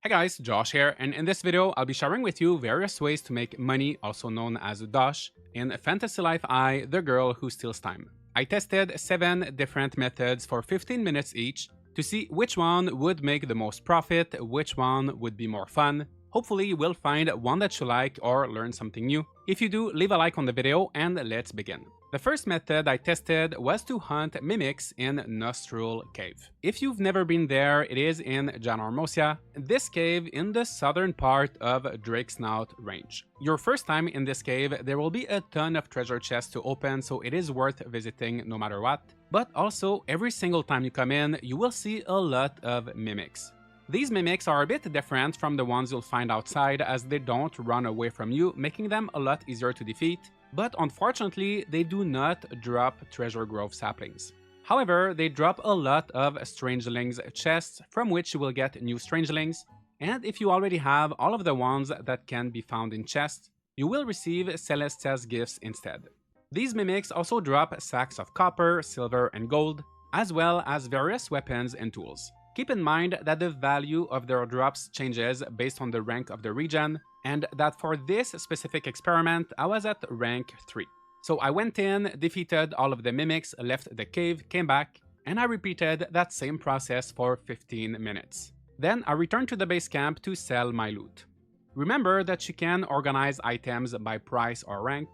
Hi guys, Josh here, and in this video I'll be sharing with you various ways to make money, also known as Dosh, in Fantasy Life I, the girl who steals time. I tested 7 different methods for 15 minutes each to see which one would make the most profit, which one would be more fun. Hopefully you will find one that you like or learn something new. If you do, leave a like on the video and let's begin. The first method I tested was to hunt mimics in Nostruul Cave. If you've never been there, it is in Janormosia, this cave in the southern part of Drakesnout range. Your first time in this cave, there will be a ton of treasure chests to open, so it is worth visiting no matter what. But also, every single time you come in, you will see a lot of mimics. These mimics are a bit different from the ones you'll find outside, as they don't run away from you, making them a lot easier to defeat. But unfortunately, they do not drop treasure grove saplings. However, they drop a lot of strangelings chests from which you will get new strangelings, and if you already have all of the ones that can be found in chests, you will receive Celestia's gifts instead. These mimics also drop sacks of copper, silver, and gold, as well as various weapons and tools. Keep in mind that the value of their drops changes based on the rank of the region, and that for this specific experiment, I was at rank 3. So I went in, defeated all of the mimics, left the cave, came back, and I repeated that same process for 15 minutes. Then I returned to the base camp to sell my loot. Remember that you can organize items by price or rank,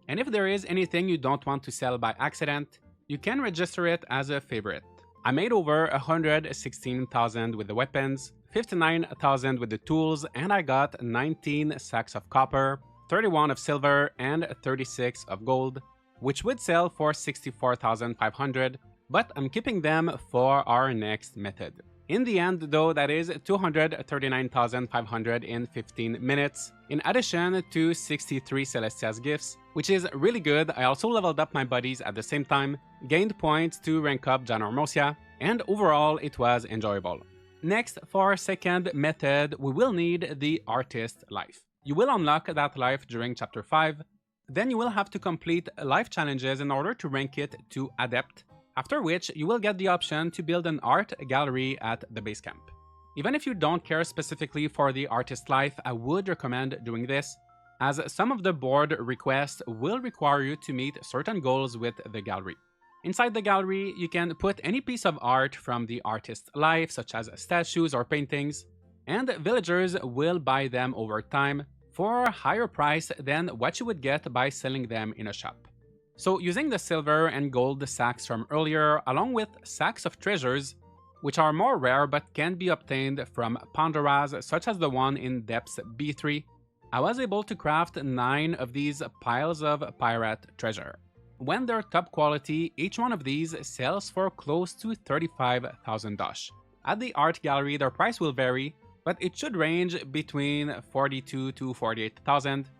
and if there is anything you don't want to sell by accident, you can register it as a favorite. I made over 116,000 with the weapons, 59,000 with the tools, and I got 19 sacks of copper, 31 of silver, and 36 of gold, which would sell for 64,500, but I'm keeping them for our next method. In the end though, that is 239,500 in 15 minutes, in addition to 63 Celestia's gifts, which is really good. I also leveled up my buddies at the same time, gained points to rank up Janormosia, and overall it was enjoyable. Next, for our second method, we will need the Artist Life. You will unlock that life during Chapter 5, then you will have to complete life challenges in order to rank it to Adept, after which you will get the option to build an art gallery at the base camp. Even if you don't care specifically for the Artist Life, I would recommend doing this, as some of the board requests will require you to meet certain goals with the gallery. Inside the gallery, you can put any piece of art from the Artist Life, such as statues or paintings, and villagers will buy them over time for a higher price than what you would get by selling them in a shop. So using the silver and gold sacks from earlier, along with sacks of treasures, which are more rare but can be obtained from Pandoras, such as the one in Depths B3, I was able to craft 9 of these piles of pirate treasure. When they're top quality, each one of these sells for close to 35,000 Dosh. At the art gallery, their price will vary, but it should range between 42 to 48,000,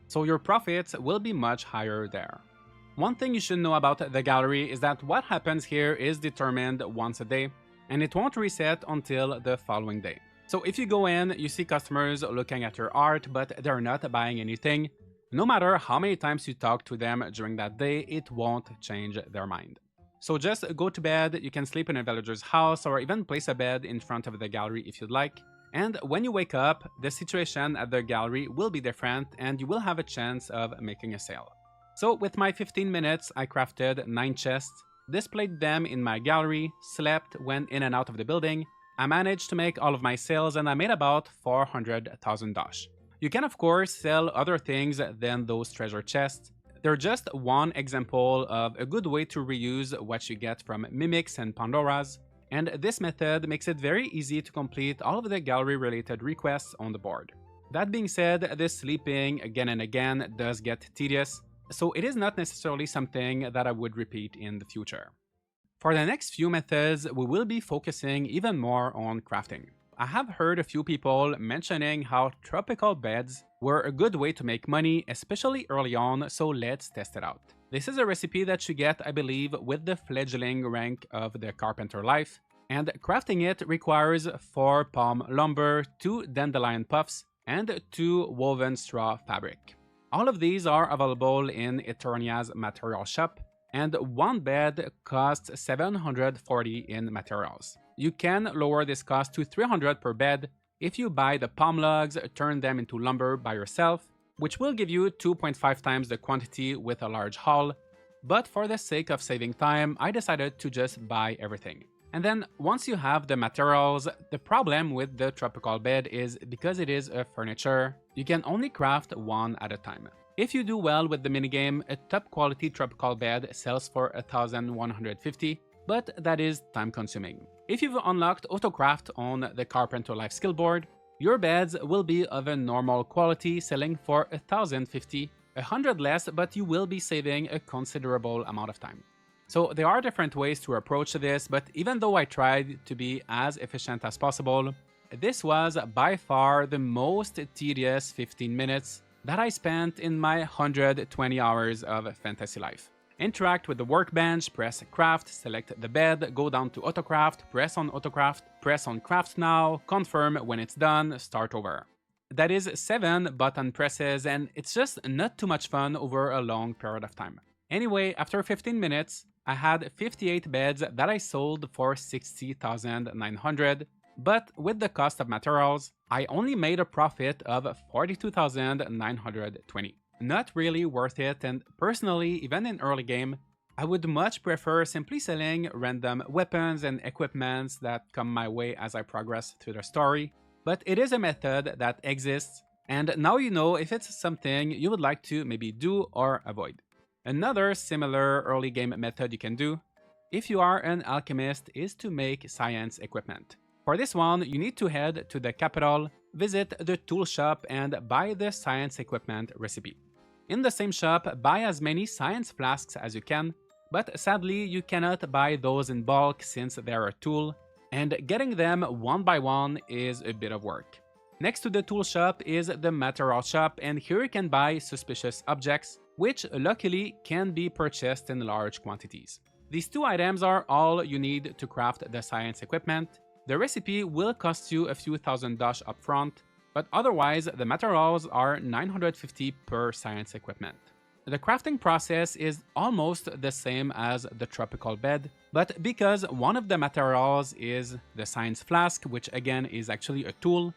so your profits will be much higher there. One thing you should know about the gallery is that what happens here is determined once a day, and it won't reset until the following day. So if you go in, you see customers looking at your art, but they're not buying anything, no matter how many times you talk to them during that day, it won't change their mind. So just go to bed, you can sleep in a villager's house or even place a bed in front of the gallery if you'd like. And when you wake up, the situation at the gallery will be different and you will have a chance of making a sale. So with my 15 minutes, I crafted 9 chests, displayed them in my gallery, slept, went in and out of the building. I managed to make all of my sales and I made about 400,000 Dosh. You can of course sell other things than those treasure chests. They're just one example of a good way to reuse what you get from mimics and Pandoras, and this method makes it very easy to complete all of the gallery related requests on the board. That being said, this sleeping again and again does get tedious, so it is not necessarily something that I would repeat in the future. For the next few methods, we will be focusing even more on crafting. I have heard a few people mentioning how tropical beds were a good way to make money, especially early on, so let's test it out. This is a recipe that you get, I believe, with the fledgling rank of the Carpenter Life, and crafting it requires 4 palm lumber, 2 dandelion puffs, and 2 woven straw fabric. All of these are available in Eternia's material shop, and one bed costs 740 in materials. You can lower this cost to 300 per bed, If you buy the palm logs, turn them into lumber by yourself, which will give you 2.5 times the quantity with a large haul, but for the sake of saving time, I decided to just buy everything. And then once you have the materials, the problem with the tropical bed is because it is a furniture, you can only craft one at a time. If you do well with the minigame, a top quality tropical bed sells for 1,150, but that is time consuming. If you've unlocked autocraft on the Carpenter Life skill board, your beds will be of a normal quality selling for 1,050, 100 less, but you will be saving a considerable amount of time. So there are different ways to approach this, but even though I tried to be as efficient as possible, this was by far the most tedious 15 minutes that I spent in my 120 hours of fantasy life. Interact with the workbench, press craft, select the bed, go down to autocraft, press on craft now, confirm when it's done, start over. That is 7 button presses, and it's just not too much fun over a long period of time. Anyway, after 15 minutes, I had 58 beds that I sold for 60,900, but with the cost of materials, I only made a profit of 42,920. Not really worth it, and personally, even in early game, I would much prefer simply selling random weapons and equipments that come my way as I progress through the story, but it is a method that exists, and now you know if it's something you would like to maybe do or avoid. Another similar early game method you can do, if you are an alchemist, is to make science equipment. For this one, you need to head to the capital, visit the tool shop, and buy the science equipment recipe. In the same shop, buy as many science flasks as you can, but sadly you cannot buy those in bulk since they're a tool, and getting them one by one is a bit of work. Next to the tool shop is the material shop, and here you can buy suspicious objects, which luckily can be purchased in large quantities. These two items are all you need to craft the science equipment. The recipe will cost you a few thousand Dosh upfront, but otherwise the materials are 950 per science equipment. The crafting process is almost the same as the tropical bed, but because one of the materials is the science flask, which again is actually a tool,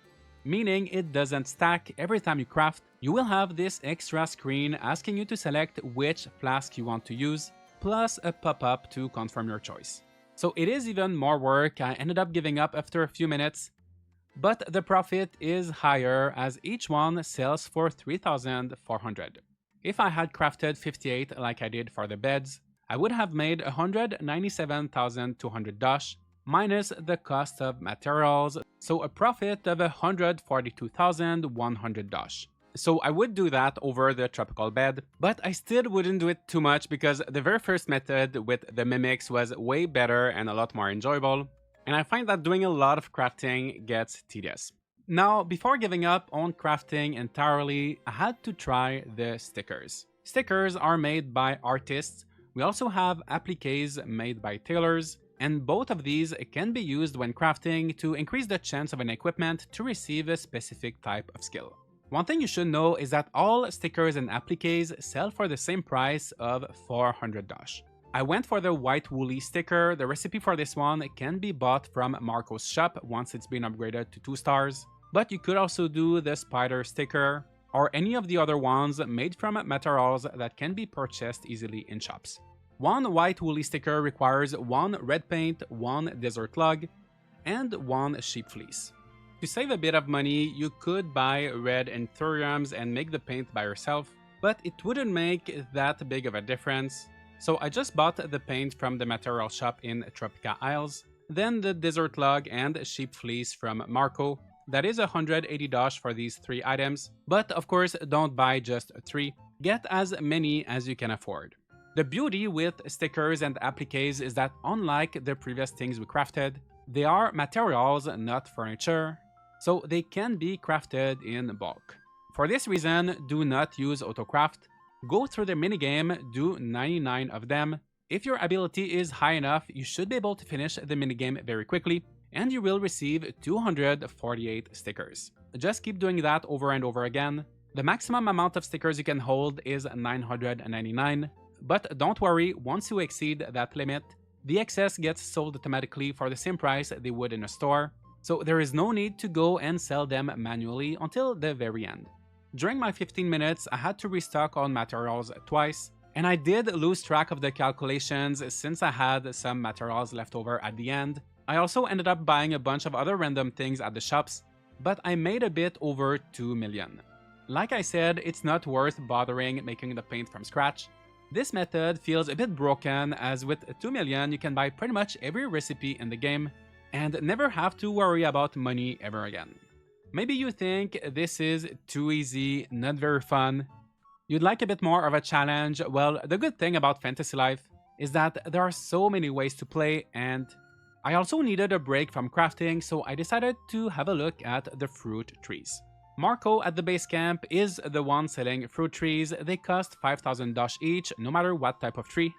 meaning it doesn't stack every time you craft, you will have this extra screen asking you to select which flask you want to use, plus a pop-up to confirm your choice. So it is even more work. I ended up giving up after a few minutes, but the profit is higher as each one sells for 3,400. If I had crafted 58 like I did for the beds, I would have made 197,200 Dosh, minus the cost of materials, so a profit of 142,100 Dosh. So I would do that over the tropical bed, but I still wouldn't do it too much because the very first method with the mimics was way better and a lot more enjoyable, and I find that doing a lot of crafting gets tedious. Now, before giving up on crafting entirely, I had to try the stickers. Stickers are made by artists. We also have appliqués made by tailors, and both of these can be used when crafting to increase the chance of an equipment to receive a specific type of skill. One thing you should know is that all stickers and appliques sell for the same price of 400 Dosh. I went for the white woolly sticker. The recipe for this one can be bought from Marco's shop once it's been upgraded to 2 stars, but you could also do the spider sticker or any of the other ones made from materials that can be purchased easily in shops. One white woolly sticker requires 1 red paint, 1 desert log, and 1 sheep fleece. To save a bit of money, you could buy red anthuriums and make the paint by yourself, but it wouldn't make that big of a difference. So I just bought the paint from the material shop in Tropica Isles, then the desert log and sheep fleece from Marco. That is 180 Dosh for these 3 items, but of course don't buy just 3, get as many as you can afford. The beauty with stickers and appliques is that unlike the previous things we crafted, they are materials, not furniture, so they can be crafted in bulk. For this reason, do not use autocraft. Go through the minigame, do 99 of them. If your ability is high enough, you should be able to finish the minigame very quickly, and you will receive 248 stickers. Just keep doing that over and over again. The maximum amount of stickers you can hold is 999, but don't worry, once you exceed that limit, the excess gets sold automatically for the same price they would in a store. so there is no need to go and sell them manually until the very end. During my 15 minutes, I had to restock on materials twice, and I did lose track of the calculations since I had some materials left over at the end. I also ended up buying a bunch of other random things at the shops, but I made a bit over 2 million. Like I said, it's not worth bothering making the paint from scratch. This method feels a bit broken, as with 2 million you can buy pretty much every recipe in the game and never have to worry about money ever again. Maybe you think this is too easy, not very fun. You'd like a bit more of a challenge. Well, the good thing about Fantasy Life is that there are so many ways to play, and I also needed a break from crafting, so I decided to have a look at the fruit trees. Marco at the base camp is the one selling fruit trees. They cost 5,000 Dosh each, no matter what type of tree.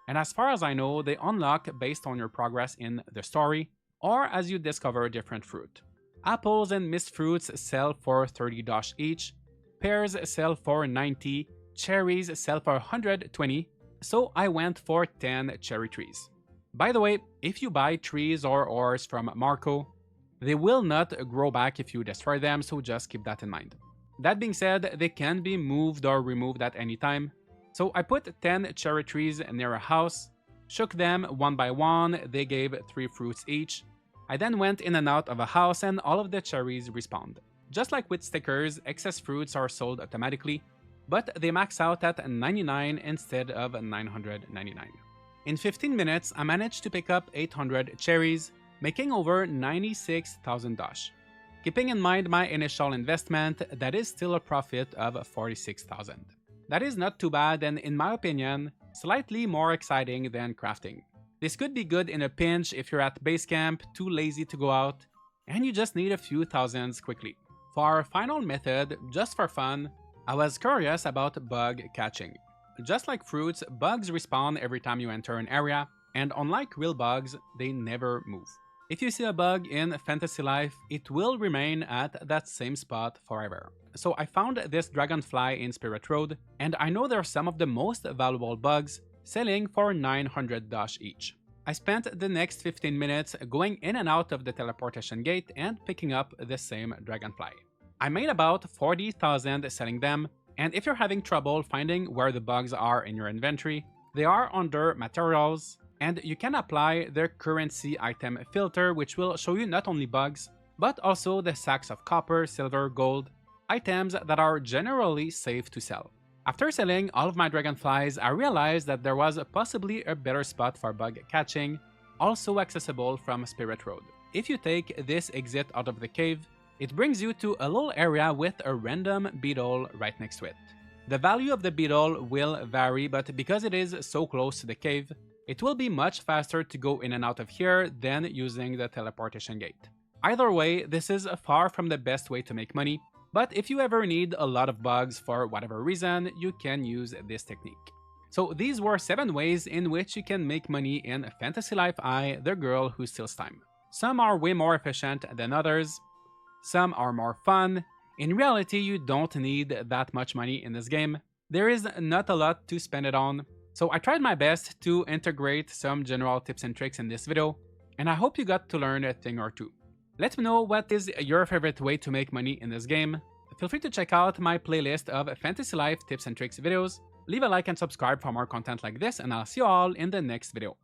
And as far as I know, they unlock based on your progress in the story, or as you discover different fruit. Apples and mixed fruits sell for 30 Dosh each, pears sell for 90, cherries sell for 120, so I went for 10 cherry trees. By the way, if you buy trees or ores from Marco, they will not grow back if you destroy them, so just keep that in mind. That being said, they can be moved or removed at any time. So I put 10 cherry trees near a house, shook them one by one, they gave 3 fruits each. I then went in and out of a house and all of the cherries respawned. Just like with stickers, excess fruits are sold automatically, but they max out at 99 instead of 999. In 15 minutes, I managed to pick up 800 cherries, making over 96,000 Dosh. Keeping in mind my initial investment, that is still a profit of 46,000. That is not too bad, and in my opinion, slightly more exciting than crafting. This could be good in a pinch if you're at base camp, too lazy to go out, and you just need a few thousands quickly. For our final method, just for fun, I was curious about bug catching. Just like fruits, bugs respawn every time you enter an area, and unlike real bugs, they never move. If you see a bug in Fantasy Life, it will remain at that same spot forever. So I found this dragonfly in Spirit Road, and I know they're some of the most valuable bugs, selling for 900 Dosh each. I spent the next 15 minutes going in and out of the teleportation gate and picking up the same dragonfly. I made about 40,000 selling them, and if you're having trouble finding where the bugs are in your inventory, they are under materials, and you can apply the currency item filter, which will show you not only bugs, but also the sacks of copper, silver, gold, items that are generally safe to sell. After selling all of my dragonflies, I realized that there was possibly a better spot for bug catching, also accessible from Spirit Road. If you take this exit out of the cave, it brings you to a little area with a random beetle right next to it. The value of the beetle will vary, but because it is so close to the cave, it will be much faster to go in and out of here than using the teleportation gate. Either way, this is far from the best way to make money, but if you ever need a lot of bugs for whatever reason, you can use this technique. So these were 7 ways in which you can make money in Fantasy Life I, the girl who steals time. Some are way more efficient than others, some are more fun. In reality, you don't need that much money in this game. There is not a lot to spend it on. So I tried my best to integrate some general tips and tricks in this video, and I hope you got to learn a thing or two. Let me know what is your favorite way to make money in this game. Feel free to check out my playlist of Fantasy Life tips and tricks videos. Leave a like and subscribe for more content like this, and I'll see you all in the next video.